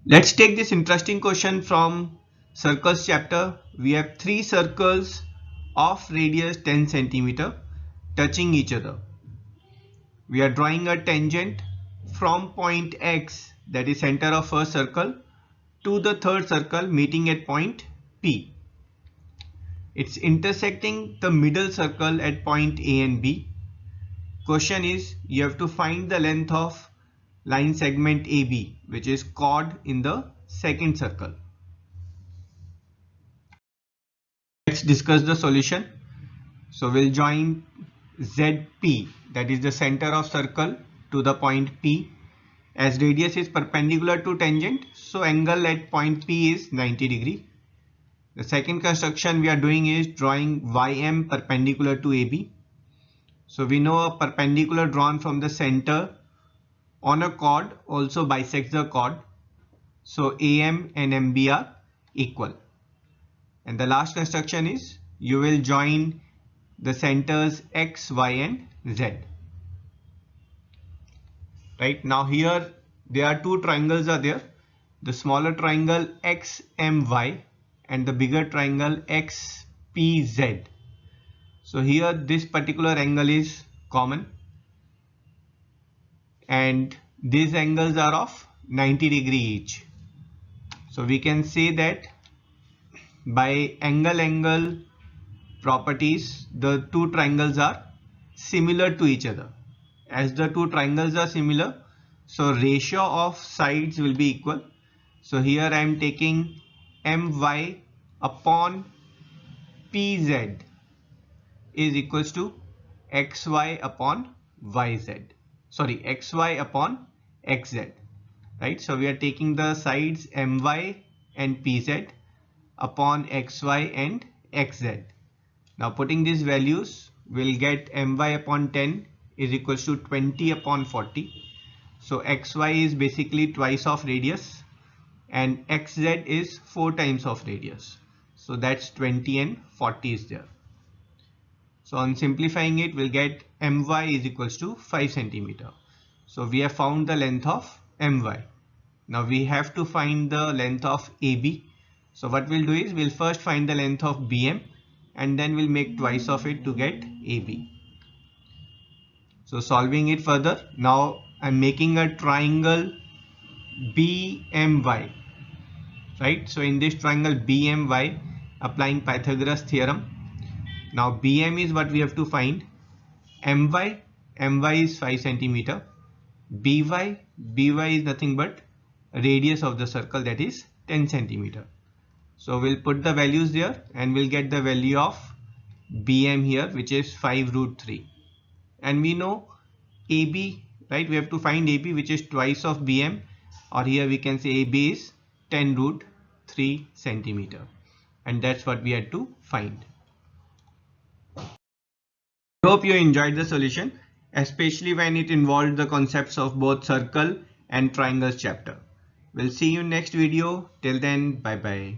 Let's take this interesting question from circles chapter. We have three circles of radius 10 centimeter touching each other. We are drawing a tangent from point X, that is center of first circle, to the third circle meeting at point P. It's intersecting the middle circle at point A and B. Question is, you have to find the length of line segment AB, which is chord in the second circle. Let's discuss the solution. So we'll join ZP, that is the center of circle, to the point P. As radius is perpendicular to tangent, so angle at point P is 90 degree. The second construction we are doing is drawing YM perpendicular to AB. So we know a perpendicular drawn from the center on a chord also bisects the chord. So AM and MB are equal. And the last construction is you will join the centers X, Y and Z. Right now here there are two triangles are there. The smaller triangle XMY and the bigger triangle XPZ. So here this particular angle is common and these angles are of 90 degree each. So we can say that by angle properties the two triangles are similar to each other. As the two triangles are similar, so ratio of sides will be equal. So here I am taking my upon pz is equals to xy upon yz. Sorry, xy upon xz. Right? So we are taking the sides my and pz upon xy and xz. Now putting these values, we'll get my upon 10 is equals to 20 upon 40. So xy is basically twice of radius and xz is 4 times of radius. So that's 20 and 40 is there. So on simplifying it, we'll get my is equals to 5 centimeter. So we have found the length of my. Now we have to find the length of AB. So what we'll do is we'll first find the length of BM and then we'll make twice of it to get AB. So solving it further, now I'm making a triangle BMY, right? So in this triangle BMY, applying Pythagoras theorem. Now BM is what we have to find. My is 5 centimeter. By is nothing but radius of the circle, that is 10 centimeter. So we'll put the values there and we'll get the value of BM here, which is 5 root 3. And we know AB, right? We have to find AB, which is twice of BM, or here we can say AB is 10 root 3 centimeter. And that's what we had to find. I hope you enjoyed the solution, especially when it involved the concepts of both circle and triangles chapter. We'll see you in next video. Till then, bye bye.